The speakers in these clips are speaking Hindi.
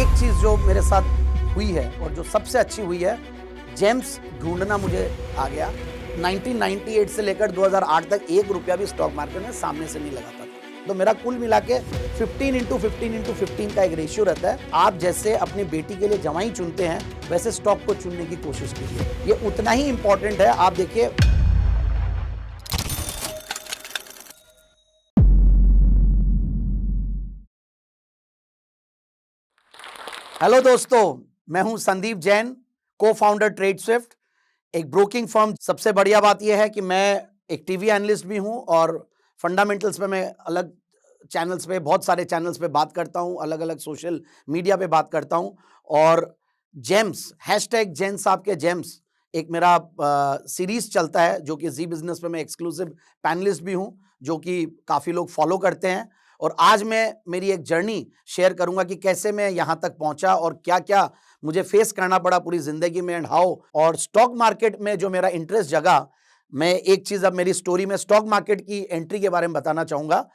एक चीज जो मेरे साथ हुई है और जो सबसे अच्छी हुई है, जेम्स ढूंढना मुझे आ गया। 1998 से लेकर 2008 तक एक रुपया भी स्टॉक मार्केट में सामने से नहीं लगाता था। तो मेरा कुल मिला के 15 का एक रेशियो रहता है। आप जैसे अपनी बेटी के लिए जवाई चुनते हैं, वैसे स्टॉक को चुनने की कोशिश कीजिए। ये उतना ही इंपॉर्टेंट है। आप देखिए, हेलो दोस्तों, मैं हूं संदीप जैन, को फाउंडर ट्रेड स्विफ्ट, एक ब्रोकिंग फर्म। सबसे बढ़िया बात यह है कि मैं एक टीवी एनालिस्ट भी हूं और फंडामेंटल्स पे मैं अलग चैनल्स पे, बहुत सारे चैनल्स पे बात करता हूं, अलग अलग सोशल मीडिया पे बात करता हूं। और जेम्स, हैशटैग जैन साहब के जेम्स, एक मेरा सीरीज चलता है जो कि जी बिजनेस पे मैं एक्सक्लूसिव पैनलिस्ट भी हूं, जो कि काफ़ी लोग फॉलो करते हैं। और आज मैं मेरी एक जर्नी शेयर करूंगा कि कैसे मैं यहां तक पहुंचा और क्या क्या मुझे फेस करना पड़ा पूरी जिंदगी में, एंड हाउ। और स्टॉक मार्केट में जो मेरा इंटरेस्ट जगा, मैं एक चीज अब मेरी स्टोरी में स्टॉक मार्केट की एंट्री के बारे में बताना चाहूंगा।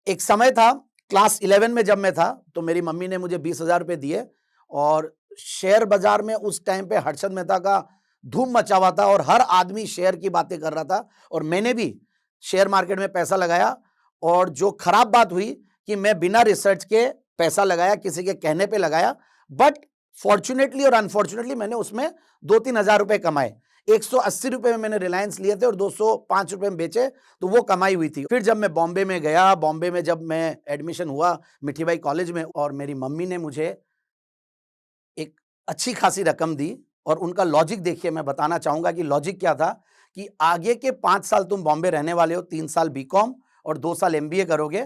एक समय था, क्लास 11 में जब मैं था, तो मेरी मम्मी ने मुझे 20,000 रुपए दिए और शेयर बाजार में उस टाइम पे हर्षद मेहता का धूम मचा हुआ था और हर आदमी शेयर की बातें कर रहा था। और मैंने भी शेयर मार्केट में पैसा लगाया। और जो खराब बात हुई कि मैं बिना रिसर्च के पैसा लगाया, किसी के कहने पे लगाया। बट फॉर्चुनेटली और अनफॉर्चुनेटली मैंने उसमें 2-3 हजार रुपए कमाए। 180 रुपए में मैंने रिलायंस लिए थे और 205 रुपए में बेचे, तो वो कमाई हुई थी। फिर जब मैं बॉम्बे में गया, बॉम्बे में जब मैं एडमिशन हुआ मिठीबाई कॉलेज में, और मेरी मम्मी ने मुझे एक अच्छी खासी रकम दी। और उनका लॉजिक देखिए, मैं बताना चाहूंगा कि लॉजिक क्या था कि आगे के 5 साल तुम बॉम्बे रहने वाले हो, 3 साल बीकॉम और 2 साल एमबीए करोगे,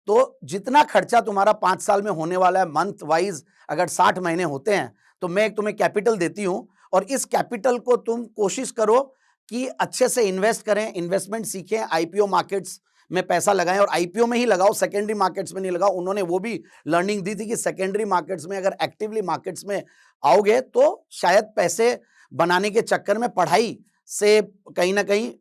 तो जितना खर्चा तुम्हारा 5 साल में होने वाला है मंथ वाइज, अगर 60 महीने होते हैं, तो मैं तुम्हें कैपिटल देती हूं और इस कैपिटल को तुम कोशिश करो कि अच्छे से इन्वेस्ट करें, इन्वेस्टमेंट सीखें, आईपीओ मार्केट्स में पैसा लगाएं और आईपीओ में ही लगाओ, सेकेंडरी मार्केट्स में नहीं लगाओ। उन्होंने वो भी लर्निंग दी थी कि सेकेंडरी मार्केट्स में अगर एक्टिवली मार्केट्स में आओगे तो शायद पैसे बनाने के चक्कर में पढ़ाई से कहीं ना कहीं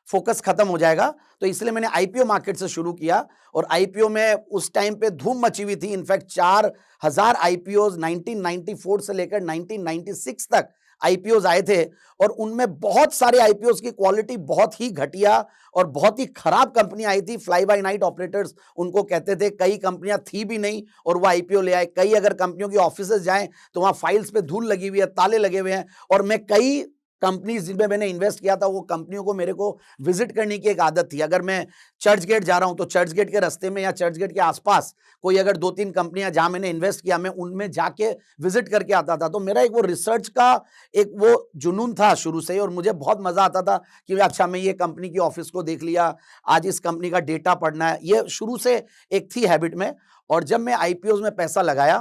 फोकस खत्म हो जाएगा। तो इसलिए मैंने आईपीओ मार्केट से शुरू किया और आईपीओ में उस टाइम पे धूम मची हुई थी। इनफैक्ट 4,000 आईपीओ 1994 से लेकर 1996 तक आईपीओ आए थे और उनमें बहुत सारे आईपीओ की क्वालिटी बहुत ही घटिया और बहुत ही खराब कंपनी आई थी। फ्लाई बाय नाइट ऑपरेटर्स उनको कहते थे। कई कंपनियां थी भी नहीं और वो आईपीओ ले आए। कई अगर कंपनियों की ऑफिसेज जाएं तो वहां फाइल्स पे धूल लगी हुई है, ताले लगे हुए हैं। और मैं कई कंपनीज जिनमें मैंने इन्वेस्ट किया था, वो कंपनियों को मेरे को विजिट करने की एक आदत थी। अगर मैं चर्च गेट जा रहा हूं तो चर्च गेट के रास्ते में या चर्च गेट के आसपास कोई अगर 2-3 कंपनियां जहां मैंने इन्वेस्ट किया, मैं उनमें जाके विजिट करके आता था। तो मेरा एक वो रिसर्च का एक वो जुनून था शुरू से ही और मुझे बहुत मजा आता था कि अच्छा, मैं ये कंपनी की ऑफिस को देख लिया, आज इस कंपनी का डेटा पढ़ना है। ये शुरू से एक थी हैबिट में। और जब मैं आईपीओ में पैसा लगाया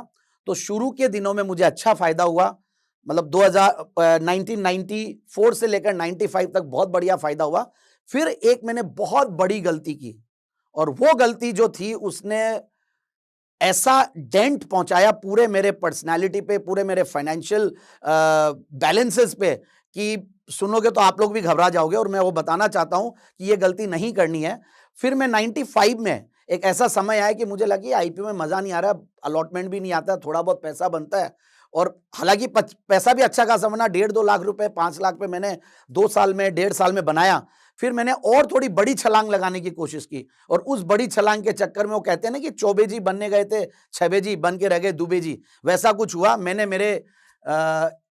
तो शुरू के दिनों में मुझे अच्छा फायदा हुआ। मतलब 1994 से लेकर 95 तक बहुत बढ़िया फायदा हुआ। फिर एक मैंने बहुत बड़ी गलती की और वो गलती जो थी उसने ऐसा डेंट पहुंचाया पूरे मेरे पर्सनालिटी पे, पूरे मेरे फाइनेंशियल बैलेंसेस पे कि सुनोगे तो आप लोग भी घबरा जाओगे। और मैं वो बताना चाहता हूं कि ये गलती नहीं करनी है। फिर मैं 95 में एक ऐसा समय आया कि मुझे लगा आईपीओ में मजा नहीं आ रहा, अलॉटमेंट भी नहीं आता, थोड़ा बहुत पैसा बनता है। और हालांकि पैसा भी अच्छा खासा बना, 1.5-2 लाख रुपए, 5 लाख पे मैंने 2 साल में, 1.5 साल में बनाया। फिर मैंने और थोड़ी बड़ी छलांग लगाने की कोशिश की और उस बड़ी छलांग के चक्कर में, वो कहते हैं ना कि चौबे जी बनने गए थे, छबे जी बन के रह गए दुबे जी, वैसा कुछ हुआ। मैंने मेरे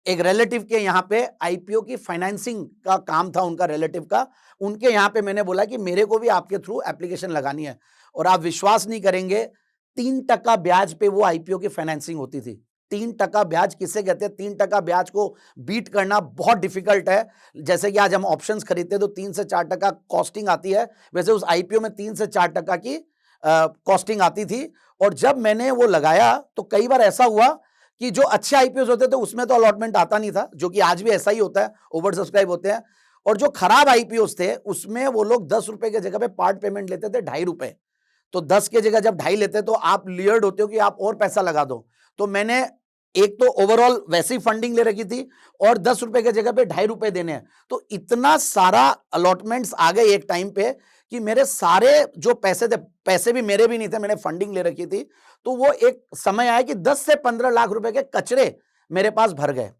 एक रिलेटिव के यहाँ पे आईपीओ की फाइनेंसिंग का काम था, उनका रिलेटिव का, उनके यहाँ पे मैंने बोला कि मेरे को भी आपके थ्रू एप्लीकेशन लगानी है। और आप विश्वास नहीं करेंगे, 3% ब्याज पे वो आईपीओ की फाइनेंसिंग होती थी। 3% ब्याज किसे कहते हैं? 3% ब्याज को बीट करना बहुत डिफिकल्ट है। जैसे कि आज हम ऑप्शंस खरीदते हैं तो 3 से 4% कॉस्टिंग आती है, वैसे उस आईपीओ में 3 से 4% की कॉस्टिंग आती थी। और जब मैंने वो लगाया तो कई बार ऐसा हुआ कि जो अच्छे आईपीओ होते थे उसमें तो अलॉटमेंट आता नहीं था, जो कि आज भी ऐसा ही होता है, ओवर सब्सक्राइब होते हैं। और जो खराब आईपीओ थे उसमें वो लोग 10 रुपए की जगह पे पार्ट पेमेंट लेते थे 2.5 रुपए। तो 10 की जगह जब 2.5 लेते तो आप लियर्ड होते हो कि आप और पैसा लगा दो। तो मैंने एक तो ओवरऑल वैसी फंडिंग ले रखी थी और 10 रुपए की जगह पे 2.5 रुपए देने हैं। तो इतना सारा अलॉटमेंट्स आ गए एक टाइम पे कि मेरे सारे जो पैसे थे, पैसे भी मेरे भी नहीं थे, मैंने फंडिंग ले रखी थी, तो वो एक समय आया कि 10 से 15 लाख रुपए के कचरे मेरे पास भर गए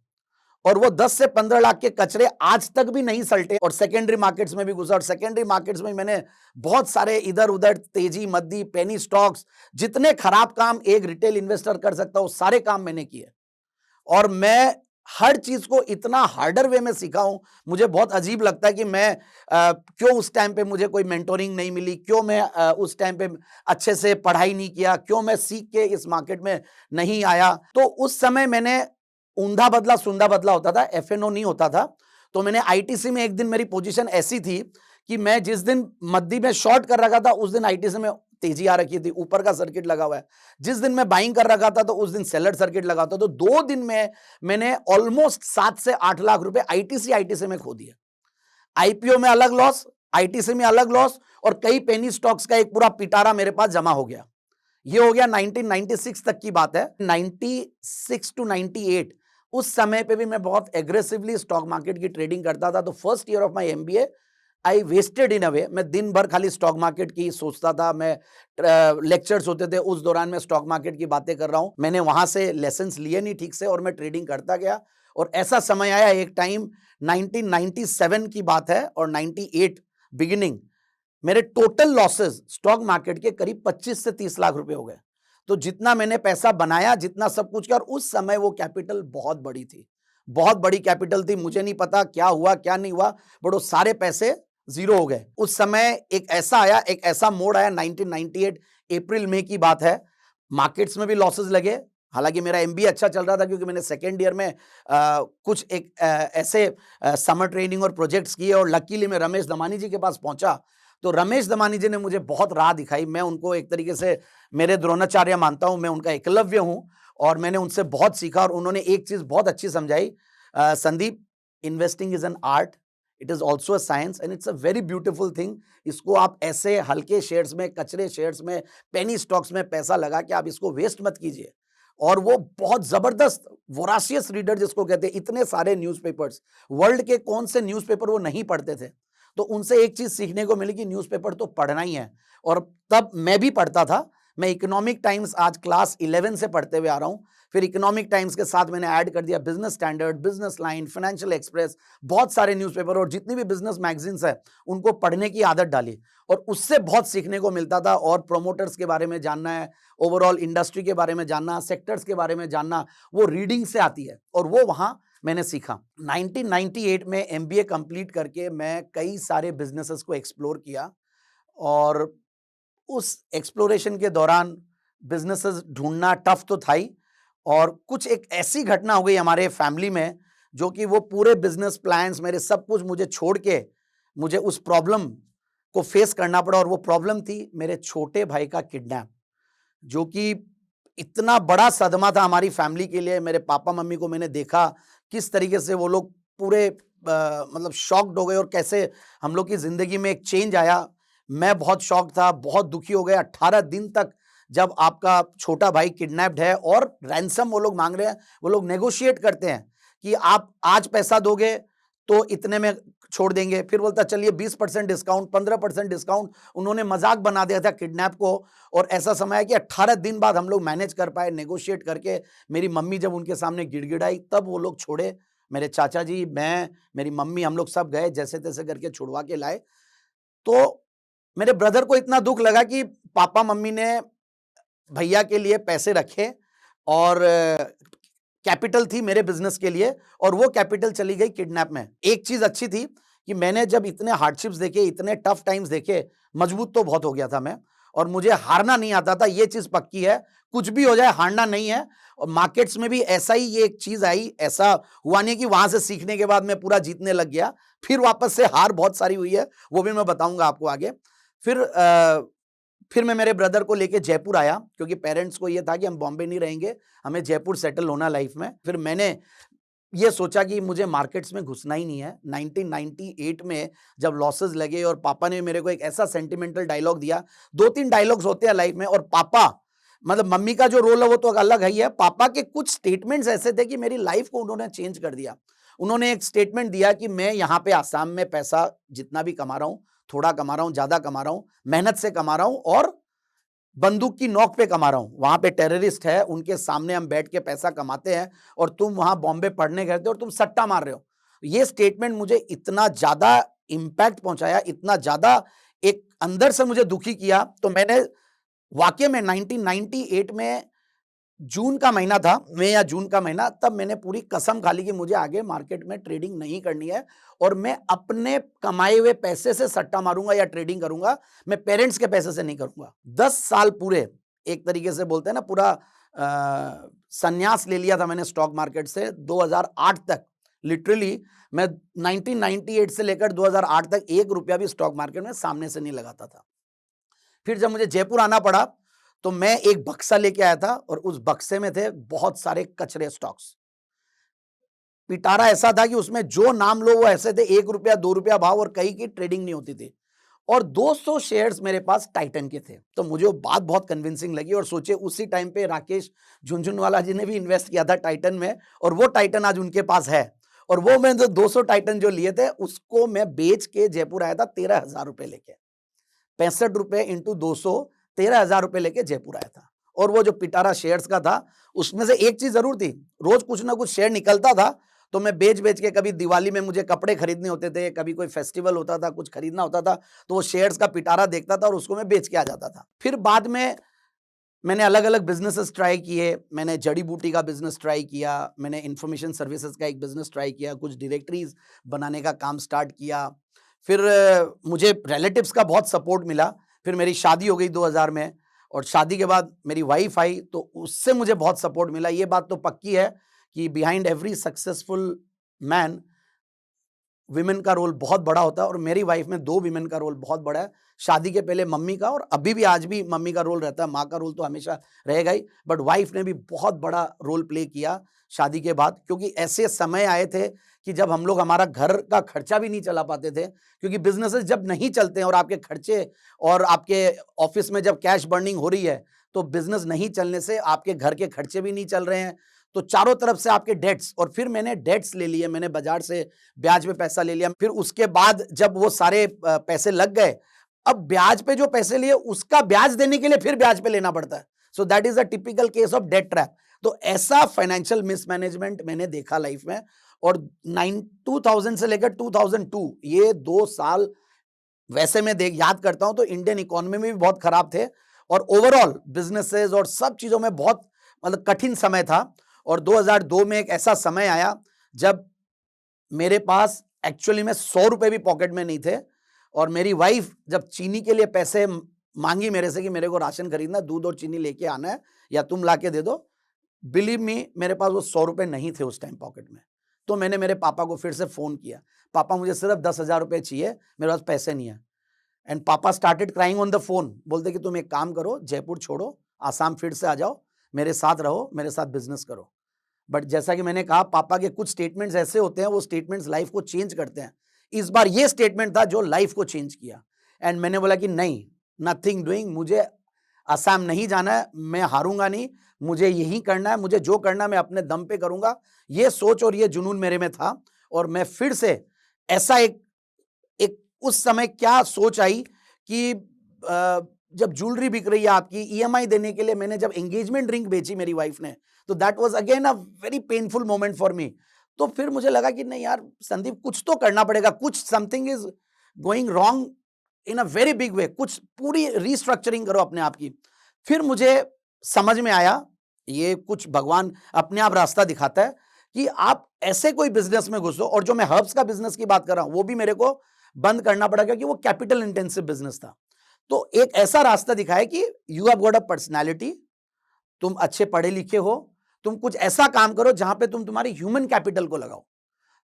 और वो 10 से 15 लाख के कचरे आज तक भी नहीं सल्टे और सेकेंडरी मार्केट्स में भी घुसा और सेकेंडरी मार्केट्स में मैंने बहुत सारे इधर उधर तेजी मद्दी पेनी स्टॉक्स जितने खराब काम एक रिटेल इन्वेस्टर कर सकता वो सारे काम मैंने किए और मैं हर चीज को इतना हार्डर वे में सीखा हूं। मुझे बहुत अजीब लगता है कि मैं क्यों उस टाइम पे मुझे कोई मेंटोरिंग नहीं मिली, क्यों मैं उस टाइम पे अच्छे से पढ़ाई नहीं किया, क्यों मैं सीख के इस मार्केट में नहीं आया। तो उस समय मैंने ऊंधा बदला सुंधा बदला होता था, एफएनओ नहीं होता था। तो मैंने आईटीसी में एक दिन मेरी पोजीशन ऐसी थी कि मैं जिस दिन मद्दी में शॉर्ट कर रखा था उस दिन आईटीसी में तेजी आ रखी थी, ऊपर का सर्किट लगा हुआ है। जिस दिन मैं बाइंग कर रखा था तो उस दिन सेलर सर्किट लगा था। तो 2 दिन में मैंने ऑलमोस्ट 7 से 8 लाख रुपए आईटीसी में खो दिए। आईपीओ में अलग लॉस, आईटीसी में अलग लॉस और कई पेनी स्टॉक्स का एक पूरा पिटारा मेरे पास जमा हो गया। ये हो गया 1996 तक की बात है। 96 टू 98 उस समय पे भी मैं बहुत एग्रेसिवली स्टॉक मार्केट की ट्रेडिंग करता था। तो first year of my MBA I wasted in a way. मैं दिन भर खाली स्टॉक मार्केट की सोचता था। मैं लेक्चर्स होते थे उस दौरान मैं स्टॉक मार्केट की बातें कर रहा हूं। मैंने वहां से लेसन्स लिए नहीं ठीक से और मैं ट्रेडिंग करता गया और ऐसा समय आया एक टाइम 1997 की बात है और 98 बिगिनिंग मेरे टोटल लॉसेस स्टॉक मार्केट के करीब 25 से 30 लाख रुपए हो गए। तो जितना मैंने पैसा बनाया, जितना सब कुछ किया और उस समय वो कैपिटल बहुत बड़ी थी, बहुत बड़ी कैपिटल थी। मुझे नहीं पता क्या हुआ क्या नहीं हुआ, बट वो सारे पैसे जीरो हो गए। उस समय एक ऐसा आया, एक ऐसा मोड़ आया 1998 अप्रैल मई की बात है। मार्केट्स में भी लॉसेस लगे। हालांकि मेरा एमबीए अच्छा चल रहा था क्योंकि मैंने सेकेंड ईयर में कुछ एक ऐसे समर ट्रेनिंग और प्रोजेक्ट्स किए और लकीली मैं रमेश दमानी जी के पास पहुंचा। तो रमेश दमानी जी ने मुझे बहुत राह दिखाई। मैं उनको एक तरीके से मेरे द्रोणाचार्य मानता हूं, मैं उनका एकलव्य हूं और मैंने उनसे बहुत सीखा और उन्होंने एक चीज बहुत अच्छी समझाई, Sandeep, investing is an art, it is also a science and it's a very beautiful thing. इसको आप ऐसे हल्के शेयर्स में, कचरे शेयर्स में, पेनी स्टॉक्स में पैसा लगा के आप इसको वेस्ट मत कीजिए। और वो बहुत जबरदस्त वोराशियस रीडर जिसको कहते हैं, इतने सारे न्यूज़पेपर्स, वर्ल्ड के कौन से न्यूज़पेपर वो नहीं पढ़ते थे। तो उनसे एक चीज सीखने को मिली कि न्यूज़पेपर तो पढ़ना ही है और तब मैं भी पढ़ता था। मैं इकोनॉमिक टाइम्स आज क्लास 11 से पढ़ते हुए आ रहा हूं। फिर इकोनॉमिक टाइम्स के साथ मैंने ऐड कर दिया business standard, business line, financial express, बहुत सारे न्यूज़पेपर और जितनी भी बिजनेस मैगजीन्स है उनको पढ़ने की आदत डाली और उससे बहुत सीखने को मिलता था। और प्रोमोटर्स के बारे में जानना है, ओवरऑल इंडस्ट्री के बारे में जानना, सेक्टर्स के बारे में जानना, वो रीडिंग से आती है और वो वहां मैंने सीखा। 1998 में एमबीए कंप्लीट करके मैं कई सारे बिजनेसेस को एक्सप्लोर किया और उस एक्सप्लोरेशन के दौरान बिजनेसेस ढूंढना टफ तो था ही और कुछ एक ऐसी घटना हो गई हमारे फैमिली में जो कि वो पूरे बिजनेस प्लान्स मेरे सब कुछ मुझे छोड़ के मुझे उस प्रॉब्लम को फेस करना पड़ा। और वो प्रॉब्लम थी मेरे छोटे भाई का किडनैप, जो कि इतना बड़ा सदमा था हमारी फैमिली के लिए। मेरे पापा मम्मी को मैंने देखा किस तरीके से वो लोग पूरे मतलब शॉक्ड हो गए और कैसे हम लोग की जिंदगी में एक चेंज आया। मैं बहुत शॉक था, बहुत दुखी हो गया। 18 दिन तक जब आपका छोटा भाई किडनैप्ड है और रैंसम वो लोग मांग रहे हैं, वो लोग नेगोशिएट करते हैं कि आप आज पैसा दोगे तो इतने में छोड़ देंगे। फिर बोलता चलिए 20% डिस्काउंट, 15% डिस्काउंट। उन्होंने मजाक बना दिया था किडनैप को। और ऐसा समय है कि 18 दिन बाद हम लोग मैनेज कर पाए, नेगोशिएट करके। मेरी मम्मी जब उनके सामने गिड़गिड़ाई तब वो लोग छोड़े। मेरे चाचा जी, मैं, मेरी मम्मी, हम लोग सब गए, जैसे तैसे करके छुड़वा के लाए। तो मेरे ब्रदर को इतना दुख लगा कि पापा मम्मी ने भैया के लिए पैसे रखे और कैपिटल थी मेरे बिजनेस के लिए और वो कैपिटल चली गई किडनैप में। एक चीज अच्छी थी कि मैंने जब इतने हार्डशिप्स देखे, इतने टफ टाइम्स देखे, मजबूत तो बहुत हो गया था मैं और मुझे हारना नहीं आता था। ये चीज पक्की है, कुछ भी हो जाए हारना नहीं है। और मार्केट्स में भी ऐसा ही ये एक चीज आई। ऐसा हुआ नहीं कि वहां से सीखने के बाद मैं पूरा जीतने लग गया, फिर वापस से हार बहुत सारी हुई है, वो भी मैं बताऊंगा आपको आगे। फिर मैं मेरे ब्रदर को लेके जयपुर आया क्योंकि पेरेंट्स को ये था कि हम बॉम्बे नहीं रहेंगे, हमें जयपुर सेटल होना लाइफ में। फिर मैंने ये सोचा कि मुझे मार्केट्स में घुसना ही नहीं है। 1998 में जब लॉसेस लगे और पापा ने मेरे को एक ऐसा सेंटिमेंटल डायलॉग दिया, 2-3 डायलॉग्स होते हैं लाइफ में और पापा मतलब मम्मी का जो रोल है वो तो अलग ही है, पापा के कुछ स्टेटमेंट्स ऐसे थे कि मेरी लाइफ को उन्होंने चेंज कर दिया। उन्होंने एक स्टेटमेंट दिया कि मैं यहाँ पे आसाम में पैसा जितना भी कमा रहा हूँ थोड़ा कमा रहा हूं, ज्यादा कमा रहा हूं, मेहनत से कमा रहा हूं और बंदूक की नोक पे कमा रहा हूं। वहां पे टेररिस्ट है, उनके सामने हम बैठ के पैसा कमाते हैं और तुम वहां बॉम्बे पढ़ने गए थे और तुम सट्टा मार रहे हो। ये स्टेटमेंट मुझे इतना ज्यादा इंपैक्ट पहुंचाया, इतना ज्यादा एक अंदर से मुझे दुखी किया। तो मैंने वाकई में 1998 में जून का महीना था, मई या जून का महीना, तब मैंने पूरी कसम खा ली कि मुझे आगे मार्केट में ट्रेडिंग नहीं करनी है और मैं अपने कमाए हुए पैसे से सट्टा मारूंगा या ट्रेडिंग करूंगा, मैं पेरेंट्स के पैसे से नहीं करूंगा। 10 साल पूरे, एक तरीके से बोलते हैं ना, पूरा संन्यास ले लिया था मैंने स्टॉक मार्केट से। 2008 तक लिटरली मैं 1998 से लेकर 2008 तक 1 रुपया भी स्टॉक मार्केट में सामने से नहीं लगाता था। फिर जब मुझे जयपुर आना पड़ा तो मैं एक बक्सा लेके आया था और उस बक्से में थे बहुत सारे कचरे स्टॉक्स। पिटारा ऐसा था कि उसमें जो नाम लो वो ऐसे थे, 1 रुपया 2 रुपया भाव और कई की ट्रेडिंग नहीं होती थी। और 200 शेयर्स मेरे पास टाइटन के थे। तो मुझे वो बात बहुत कन्विंसिंग लगी और सोचे उसी टाइम पे राकेश झुनझुनवाला जी ने भी इन्वेस्ट किया था टाइटन में और वो टाइटन आज उनके पास है। और वो मैं जो 200 टाइटन जो लिए थे उसको मैं बेच के जयपुर आया था 13,000 रुपए लेके। 65 रुपए इंटू 200, 13,000 रुपए लेके जयपुर आया था। और वो जो पिटारा शेयर्स का था उसमें से एक चीज जरूर थी, रोज कुछ ना कुछ शेयर निकलता था तो मैं बेच बेच के, कभी दिवाली में मुझे कपड़े खरीदने होते थे, कभी कोई फेस्टिवल होता था, कुछ खरीदना होता था, तो वो शेयर्स का पिटारा देखता था और उसको मैं बेच के आ जाता था। फिर बाद में मैंने अलग अलग बिजनेसेस ट्राई किए। मैंने जड़ी बूटी का बिजनेस ट्राई किया, मैंने इंफॉर्मेशन सर्विसेज का एक बिजनेस ट्राई किया, कुछ डायरेक्टरीज बनाने का काम स्टार्ट किया। फिर मुझे रिलेटिव्स का बहुत सपोर्ट मिला। फिर मेरी शादी हो गई 2000 में और शादी के बाद मेरी वाइफ आई तो उससे मुझे बहुत सपोर्ट मिला। ये बात तो पक्की है कि behind every successful man women का रोल बहुत बड़ा होता है और मेरी वाइफ में 2 विमेन का रोल बहुत बड़ा है। शादी के पहले मम्मी का और अभी भी आज भी मम्मी का रोल रहता है, माँ का रोल तो हमेशा रहेगा ही, बट वाइफ ने भी बहुत बड़ा रोल प्ले किया शादी के बाद। क्योंकि ऐसे समय आए थे कि जब हम लोग हमारा घर का खर्चा भी नहीं चला पाते थे, क्योंकि बिजनेसेस जब नहीं चलते हैं और आपके खर्चे और आपके ऑफिस में जब कैश बर्निंग हो रही है तो बिजनेस नहीं चलने से आपके घर के खर्चे भी नहीं चल रहे हैं, तो चारों तरफ से आपके डेट्स। और फिर मैंने डेट्स ले लिए, मैंने बाजार से ब्याज पे पैसा ले लिया। फिर उसके बाद जब वो सारे पैसे लग गए, अब ब्याज पे जो पैसे लिए उसका ब्याज देने के लिए फिर ब्याज पे लेना पड़ता है। So that is a typical case of debt trap. तो ऐसा फाइनेंशियल मिसमैनेजमेंट मैंने देखा लाइफ में। और 2000 से लेकर 2002 ये 2 साल वैसे मैं याद करता हूं तो इंडियन इकोनॉमी में भी बहुत खराब थे और ओवरऑल बिजनेसेस और सब चीजों में बहुत मतलब कठिन समय था। और 2002 में एक ऐसा समय आया जब मेरे पास एक्चुअली में 100 रुपए भी पॉकेट में नहीं थे और मेरी वाइफ जब चीनी के लिए पैसे मांगी मेरे से कि मेरे को राशन खरीदना, दूध और चीनी लेके आना है या तुम लाके दे दो, बिलीव मी मेरे पास वो 100 रुपए नहीं थे उस टाइम पॉकेट में। तो मैंने मेरे पापा को फिर से फोन किया, पापा मुझे सिर्फ 10,000 रुपए चाहिए, मेरे पास पैसे नहीं है। एंड पापा started crying on the phone, बोलते कि तुम एक काम करो, जयपुर छोड़ो, आसाम फिर से आ जाओ, मेरे साथ रहो, मेरे साथ बिजनेस करो। बट जैसा कि मैंने कहा, पापा के कुछ स्टेटमेंट्स ऐसे होते हैं, वो स्टेटमेंट्स लाइफ को चेंज करते हैं। इस बार ये स्टेटमेंट था जो लाइफ को चेंज किया। एंड मैंने बोला कि नहीं, नथिंग डूइंग, मुझे असम नहीं जाना है, मैं हारूंगा नहीं, मुझे यही करना है, मुझे जो करना है मैं अपने दम पे करूंगा। ये सोच और ये जुनून मेरे में था। और मैं फिर से ऐसा एक उस समय क्या सोच आई कि जब ज्वेलरी बिक रही है आपकी, ईएमआई देने के लिए मैंने जब एंगेजमेंट रिंग बेची मेरी वाइफ ने, तो that was again a very painful moment for me. तो फिर मुझे लगा कि नहीं यार संदीप, कुछ तो करना पड़ेगा, कुछ something is going wrong in a very big way, कुछ पूरी रीस्ट्रक्चरिंग करो अपने आप की। फिर मुझे समझ में आया, ये कुछ भगवान अपने आप रास्ता दिखाता है कि आप ऐसे कोई बिजनेस में घुसो। और जो मैं हर्ब्स का बिजनेस की बात कर रहा हूं वो भी मेरे को बंद करना पड़ा क्योंकि वो कैपिटल इंटेंसिव बिजनेस था। तो एक ऐसा रास्ता दिखाया कि you have got a personality, तुम अच्छे पढ़े लिखे हो, तुम कुछ ऐसा काम करो जहां पे तुम तुम्हारी ह्यूमन कैपिटल को लगाओ।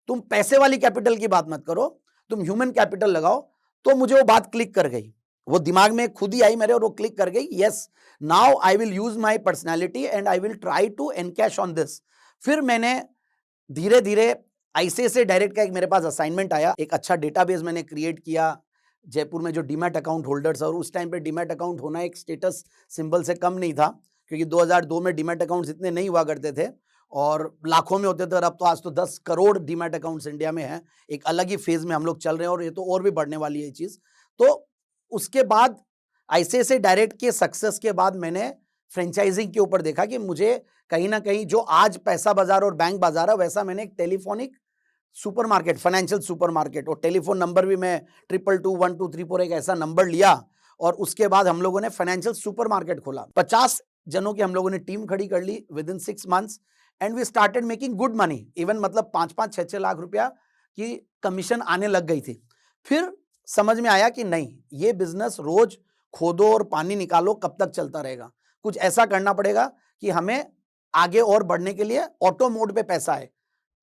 तुम पैसे वाली कैपिटल की बात मत करो, तुम ह्यूमन कैपिटल लगाओ। तो मुझे वो बात क्लिक कर गई, वो दिमाग में खुद ही आई मेरे और वो क्लिक कर गई। Yes, now I will use my personality and I will try to encash on this. फिर मैंने धीरे धीरे आईसीआईसीआई डायरेक्ट का एक मेरे पास असाइनमेंट आया, एक अच्छा डेटाबेस मैंने क्रिएट किया जयपुर में जो डीमैट अकाउंट होल्डर्स, और उस टाइम पे डीमैट अकाउंट होना एक स्टेटस सिंबल से कम नहीं था क्योंकि 2002 में डीमैट अकाउंट्स इतने नहीं हुआ करते थे और लाखों में होते थे। और अब तो आज तो 10 करोड़ डीमैट अकाउंट्स इंडिया में हैं। एक अलग ही फेज में हम लोग चल रहे हैं और ये तो और भी बढ़ने वाली है ये चीज़। तो उसके बाद आईसीआईसीआई डायरेक्ट के सक्सेस के बाद मैंने फ्रेंचाइजिंग के ऊपर देखा कि मुझे कहीं ना कहीं जो आज पैसा बाजार और बैंक बाजार है, वैसा मैंने एक टेलीफोनिक सुपरमार्केट, फाइनेंशियल सुपरमार्केट, और टेलीफोन नंबर भी मैं 2221234 एक ऐसा नंबर लिया और उसके बाद हम लोगों ने फाइनेंशियल सुपरमार्केट खोला। 50 जनों की हम लोगों ने टीम खड़ी कर ली within 6 months and we started making good money. Even मतलब 5-5, 6-6 लाख रुपया की कमीशन आने लग गई थी। फिर समझ में आया कि नहीं, ये बिजनेस रोज खोदो और पानी निकालो, कब तक चलता रहेगा। कुछ ऐसा करना पड़ेगा कि हमें आगे और बढ़ने के लिए ऑटो मोड पे पैसा है।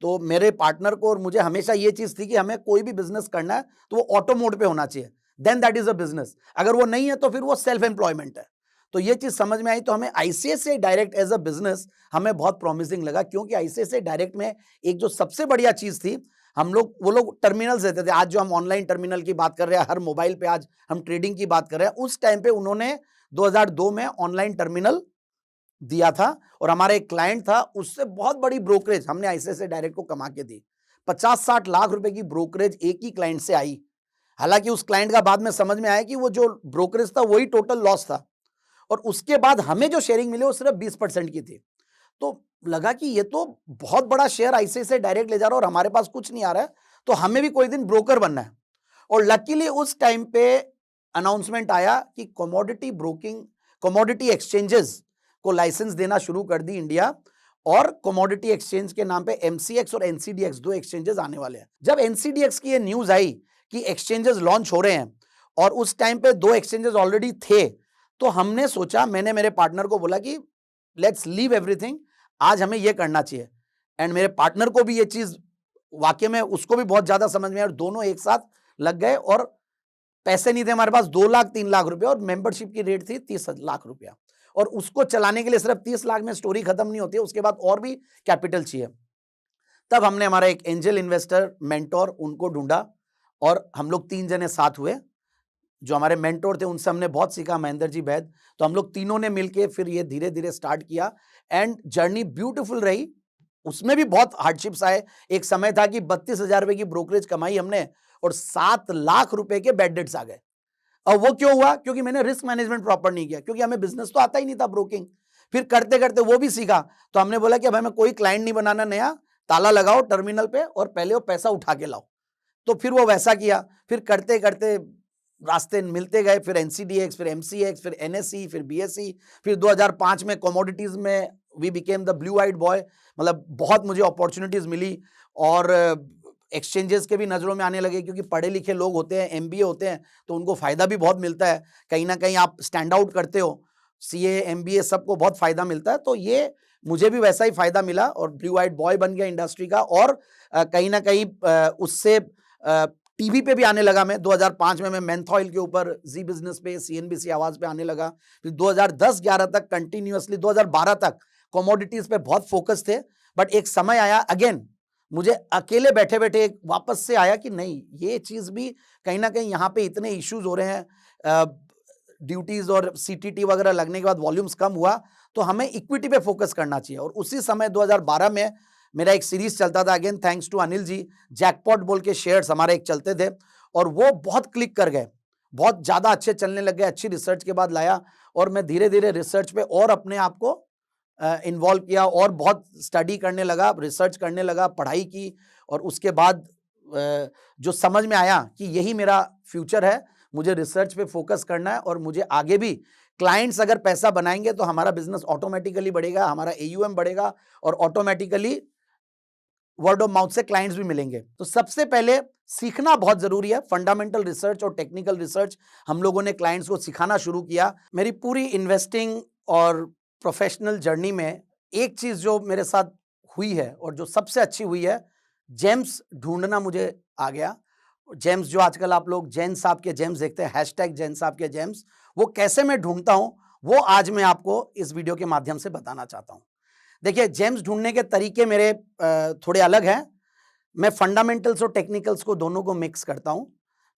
तो मेरे पार्टनर को और मुझे हमेशा ये चीज थी कि हमें कोई भी बिजनेस करना है तो वो ऑटो मोड पे होना चाहिए, then that is a business. अगर वो नहीं है तो फिर वो सेल्फ एम्प्लॉयमेंट है। तो ये चीज समझ में आई, तो हमें ICICI direct as a business हमें बहुत प्रॉमिसिंग लगा, क्योंकि आईसीआईसीआई डायरेक्ट में एक जो सबसे बढ़िया चीज थी, हम लोग वो लोग टर्मिनल्स देते थे। आज जो हम ऑनलाइन टर्मिनल की बात कर रहे हैं, हर मोबाइल पे आज हम ट्रेडिंग की बात कर रहे हैं, उस टाइम पे उन्होंने 2002 में ऑनलाइन टर्मिनल दिया था और हमारा एक क्लाइंट था, उससे बहुत बड़ी ब्रोकरेज हमने आईसीआईसीआई डायरेक्ट को कमा के दी। 50-60 लाख रुपए की ब्रोकरेज एक ही क्लाइंट से आई। हालांकि उस क्लाइंट का बाद में समझ में आया कि वो जो ब्रोकरेज था वही टोटल लॉस था, और उसके बाद हमें जो शेयरिंग मिली वो सिर्फ 20% की थी। तो लगा कि ये तो बहुत बड़ा शेयर आईसीआईसीआई डायरेक्ट ले जा रहा है और हमारे पास कुछ नहीं आ रहा है, तो हमें भी कोई दिन ब्रोकर बनना है। और लकीली उस टाइम पे अनाउंसमेंट आया कि कमोडिटी एक्सचेंजेस को लाइसेंस देना शुरू कर दी इंडिया, और कमोडिटी एक्सचेंज के नाम पे एमसीएक्स और एनसीडीएक्स 2 एक्सचेंजेस आने वाले हैं। जब एनसीडीएक्स की ये न्यूज आई कि एक्सचेंजेस लॉन्च हो रहे हैं, और उस टाइम पे 2 एक्सचेंजेस ऑलरेडी थे, तो हमने सोचा, मैंने मेरे पार्टनर को बोला कि लेट्स लीव एवरीथिंग, आज हमें ये करना चाहिए। एंड मेरे पार्टनर को भी ये चीज वाकई में उसको भी बहुत ज्यादा समझ में आया, और दोनों एक साथ लग गए। और पैसे नहीं थे हमारे पास 2 लाख 3 लाख रुपए, और मेंबरशिप की रेट थी 30 लाख रुपया, और उसको चलाने के लिए सिर्फ 30 लाख में स्टोरी खत्म नहीं होती है, उसके बाद और भी कैपिटल चाहिए। तब हमने हमारा एक एंजल इन्वेस्टर मेंटोर उनको ढूंढा, और हम लोग 3 जने साथ हुए। जो हमारे मेंटोर थे उनसे हमने बहुत सीखा, महेंद्र जी वैद। तो हम लोग तीनों ने मिलके फिर ये धीरे धीरे स्टार्ट किया, एंड जर्नी ब्यूटीफुल रही। उसमें भी बहुत हार्डशिप्स आए। एक समय था कि 32,000 रुपए की ब्रोकरेज कमाई हमने, और 7 लाख रुपए के बैड डेट्स आ गए। और वो क्यों हुआ? क्योंकि मैंने रिस्क मैनेजमेंट प्रॉपर नहीं किया, क्योंकि हमें बिजनेस तो आता ही नहीं था ब्रोकिंग। फिर करते करते वो भी सीखा, तो हमने बोला कि अब हमें कोई क्लाइंट नहीं बनाना नया, ताला लगाओ टर्मिनल पे और पहले वो पैसा उठा के लाओ। तो फिर वो वैसा किया। फिर करते करते रास्ते मिलते गए, फिर एनसीडीएक्स, फिर एमसीएक्स, फिर एनएसई, फिर बीएसई, फिर 2005 में कमोडिटीज में we became the blue eyed boy. मतलब बहुत मुझे अपॉर्चुनिटीज मिली, और एक्सचेंजेस के भी नजरों में आने लगे, क्योंकि पढ़े लिखे लोग होते हैं, एमबीए होते हैं, तो उनको फायदा भी बहुत मिलता है। कहीं ना कहीं आप स्टैंड आउट करते हो, सीए एमबीए सबको बहुत फायदा मिलता है। तो ये मुझे भी वैसा ही फायदा मिला, और ब्लू आइड बॉय बन गया इंडस्ट्री का। और कहीं ना कहीं उससे टीवी पे भी आने लगा। मैं 2005 में मैं मेंथॉइल के ऊपर जी बिजनेस पे, सीएनबीसी आवाज पे आने लगा। फिर 2010-11 तक कंटिन्यूअसली, 2012 तक कमोडिटीज पे बहुत फोकस थे। बट एक समय आया, अगेन मुझे अकेले बैठे बैठे एक वापस से आया कि नहीं, ये चीज भी कहीं ना कहीं यहाँ पे इतने इश्यूज हो रहे हैं, ड्यूटीज और सीटीटी वगैरह लगने के बाद वॉल्यूम्स कम हुआ, तो हमें इक्विटी पे फोकस करना चाहिए। और उसी समय 2012 में मेरा एक सीरीज चलता था, again thanks to Anil ji, jackpot बोल के शेयर्स हमारे एक चलते थे, और वो बहुत क्लिक कर गए, बहुत ज्यादा अच्छे चलने लग गए। अच्छी रिसर्च के बाद लाया, और मैं धीरे धीरे रिसर्च पे और अपने आप को इन्वॉल्व किया, और बहुत स्टडी करने लगा, रिसर्च करने लगा, पढ़ाई की। और उसके बाद जो समझ में आया कि यही मेरा फ्यूचर है, मुझे रिसर्च पे फोकस करना है, और मुझे आगे भी क्लाइंट्स अगर पैसा बनाएंगे तो हमारा बिजनेस ऑटोमेटिकली बढ़ेगा, हमारा एयूएम बढ़ेगा, और ऑटोमेटिकली वर्ड ऑफ माउथ से क्लाइंट्स भी मिलेंगे। तो सबसे पहले सीखना बहुत जरूरी है, फंडामेंटल रिसर्च और टेक्निकल रिसर्च हम लोगों ने क्लाइंट्स को सिखाना शुरू किया। मेरी पूरी इन्वेस्टिंग और प्रोफेशनल जर्नी में एक चीज जो मेरे साथ हुई है, और जो सबसे अच्छी हुई है, जेम्स ढूंढना मुझे आ गया। जेम्स जो आजकल आप लोग जैन साहब के जेम्स देखते हैं, हैशटैग जैन साहब के जेम्स, वो कैसे मैं ढूंढता हूं, वो आज मैं आपको इस वीडियो के माध्यम से बताना चाहता हूं। देखिए, जेम्स ढूंढने के तरीके मेरे थोड़े अलग हैं। मैं फंडामेंटल्स और टेक्निकल्स को दोनों को मिक्स करता हूं।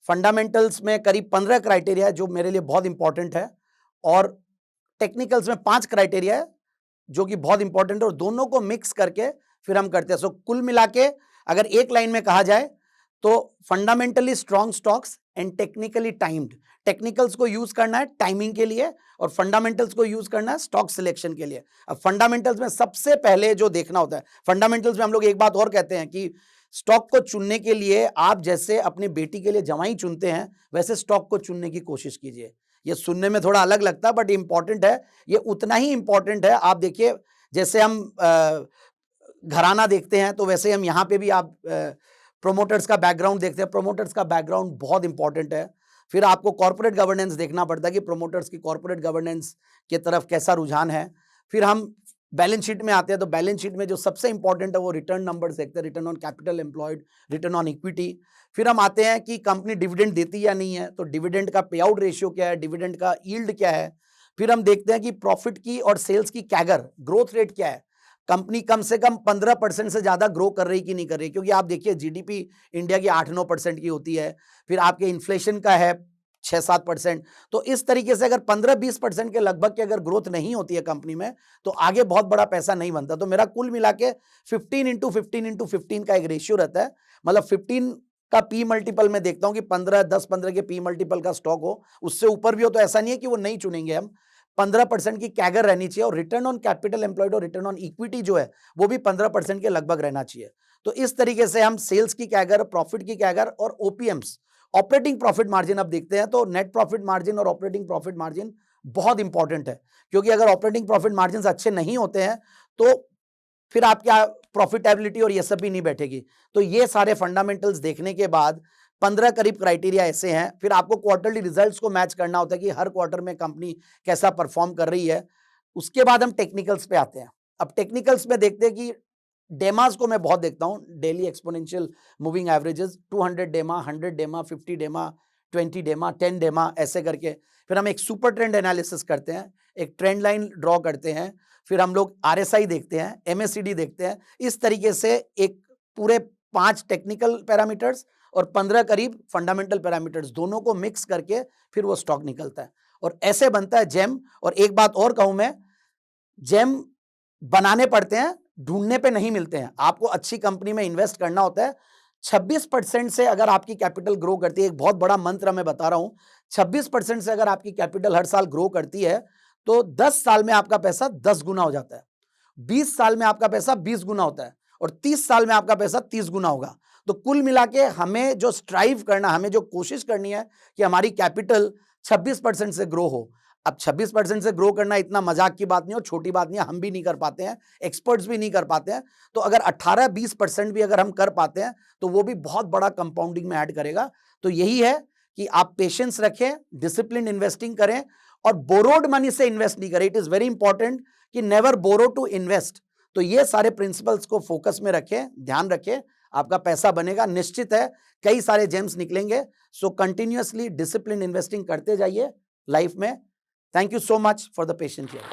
फंडामेंटल्स में करीब 15 क्राइटेरिया है जो मेरे लिए बहुत इंपॉर्टेंट है, और टेक्निकल्स में 5 क्राइटेरिया है जो कि बहुत इंपॉर्टेंट है, और दोनों को मिक्स करके फिर हम करते हैं। सो कुल मिला के अगर एक लाइन में कहा जाए तो fundamentally strong stocks and technically timed. Technicals को यूज करना है टाइमिंग के लिए और फंडामेंटल्स को यूज करना है स्टॉक सिलेक्शन के लिए। अब फंडामेंटल्स में सबसे पहले जो देखना होता है, फंडामेंटल्स में हम लोग एक बात और कहते हैं कि स्टॉक को चुनने के लिए आप जैसे अपनी बेटी के लिए जवाई चुनते हैं वैसे स्टॉक को चुनने की कोशिश कीजिए। ये सुनने में थोड़ा अलग लगता है बट इंपॉर्टेंट है, ये उतना ही इंपॉर्टेंट है। आप देखिए जैसे हम घराना देखते हैं तो वैसे हम यहाँ पे भी आप प्रोमोटर्स का बैकग्राउंड देखते हैं। प्रोमोटर्स का बैकग्राउंड बहुत इंपॉर्टेंट है। फिर आपको कॉर्पोरेट गवर्नेंस देखना पड़ता है कि प्रोमोटर्स की कॉर्पोरेट गवर्नेंस की तरफ कैसा रुझान है। फिर हम बैलेंस शीट में आते हैं तो बैलेंस शीट में जो सबसे इंपॉर्टेंट है वो रिटर्न नंबर्स देखते हैं, return on capital employed, return on equity. फिर हम आते हैं कि कंपनी डिविडेंड देती है या नहीं है, तो डिविडेंड का पे आउट रेशियो क्या है, डिविडेंड का यील्ड क्या है। फिर हम देखते हैं कि प्रॉफिट की और सेल्स की कैगर ग्रोथ रेट क्या है, कंपनी कम से कम 15% से ज्यादा ग्रो कर रही कि नहीं कर रही, क्योंकि आप देखिए जीडीपी इंडिया की 8-9% की होती है। फिर आपके इन्फ्लेशन का है 6-7%। तो इस तरीके से अगर 15-20% के लगभग की अगर ग्रोथ नहीं होती है कंपनी में तो आगे बहुत बड़ा पैसा नहीं बनता। तो मेरा कुल मिला के 15x15x15 का एक रेशियो रहता है, मतलब 15 का पी मल्टीपल में देखता हूं कि 10-15 के पी मल्टीपल का स्टॉक हो, उससे ऊपर भी हो तो ऐसा नहीं है कि वो नहीं चुनेंगे हम। 15% की कैगर रहनी चाहिए और रिटर्न ऑन कैपिटल एम्प्लॉयड और रिटर्न ऑन इक्विटी जो है वो भी 15% के लगभग रहना चाहिए। तो इस तरीके से हम सेल्स की कैगर, प्रॉफिट की कैगर और ओपीएम्स, ऑपरेटिंग प्रॉफिट मार्जिन अब देखते हैं। तो नेट प्रॉफिट मार्जिन और ऑपरेटिंग प्रॉफिट मार्जिन बहुत इंपॉर्टेंट है, क्योंकि अगर ऑपरेटिंग प्रॉफिट मार्जिन अच्छे नहीं होते हैं तो फिर आपकी प्रॉफिटेबिलिटी और ये सब भी नहीं बैठेगी। तो ये सारे फंडामेंटल्स देखने के बाद 15 करीब क्राइटेरिया ऐसे हैं। फिर आपको क्वार्टरली रिजल्ट्स को मैच करना होता है कि हर क्वार्टर में कंपनी कैसा परफॉर्म कर रही है। उसके बाद हम टेक्निकल्स पे आते हैं। अब टेक्निकल्स में देखते हैं कि डेमास को मैं बहुत देखता हूं, डेली एक्सपोनेंशियल मूविंग एवरेजेस, 200 डेमा, 100 डेमा, 50 डेमा, 20 डेमा, 10 डेमा, ऐसे करके। फिर हम एक सुपर ट्रेंड एनालिसिस करते हैं, एक ट्रेंड लाइन ड्रॉ करते हैं। फिर हम लोग आरएसआई देखते हैं, एमएससीडी देखते हैं। इस तरीके से एक पूरे 5 टेक्निकल पैरामीटर्स और 15 करीब फंडामेंटल पैरामीटर्स, दोनों को मिक्स करके फिर वो स्टॉक निकलता है और ऐसे बनता है जेम। और एक बात और कहूं मैं, जेम बनाने पड़ते हैं, ढूंढने पे नहीं मिलते हैं। आपको अच्छी कंपनी में इन्वेस्ट करना होता है। 26% से अगर आपकी कैपिटल ग्रो करती है, एक बहुत बड़ा मंत्र मैं बता रहा हूं, 26% से अगर आपकी कैपिटल हर साल ग्रो करती है तो 10 साल में आपका पैसा 10 गुना हो जाता है, 20 साल में आपका पैसा 20 गुना होता है और 30 साल में आपका पैसा 30 गुना होगा। तो कुल मिला के हमें जो स्ट्राइव करना, हमें जो कोशिश करनी है कि हमारी कैपिटल 26% से ग्रो हो। अब 26% से ग्रो करना इतना मजाक की बात नहीं और छोटी बात नहीं है, हम भी नहीं कर पाते हैं, एक्सपर्ट्स भी नहीं कर पाते हैं। तो अगर 18-20% भी अगर हम कर पाते हैं तो वो भी बहुत बड़ा कंपाउंडिंग में ऐड करेगा। तो यही है कि आप पेशेंस रखें, डिसिप्लिन इन्वेस्टिंग करें और बोरोड मनी से इन्वेस्ट नहीं करें। इट इज वेरी इंपॉर्टेंट कि नेवर बोरो टू इन्वेस्ट। तो ये सारे प्रिंसिपल्स को फोकस में रखें, ध्यान रखें, आपका पैसा बनेगा, निश्चित है कई सारे जेम्स निकलेंगे। सो कंटिन्यूअसली डिसिप्लिन इन्वेस्टिंग करते जाइए लाइफ में। Thank you so much for the patient here.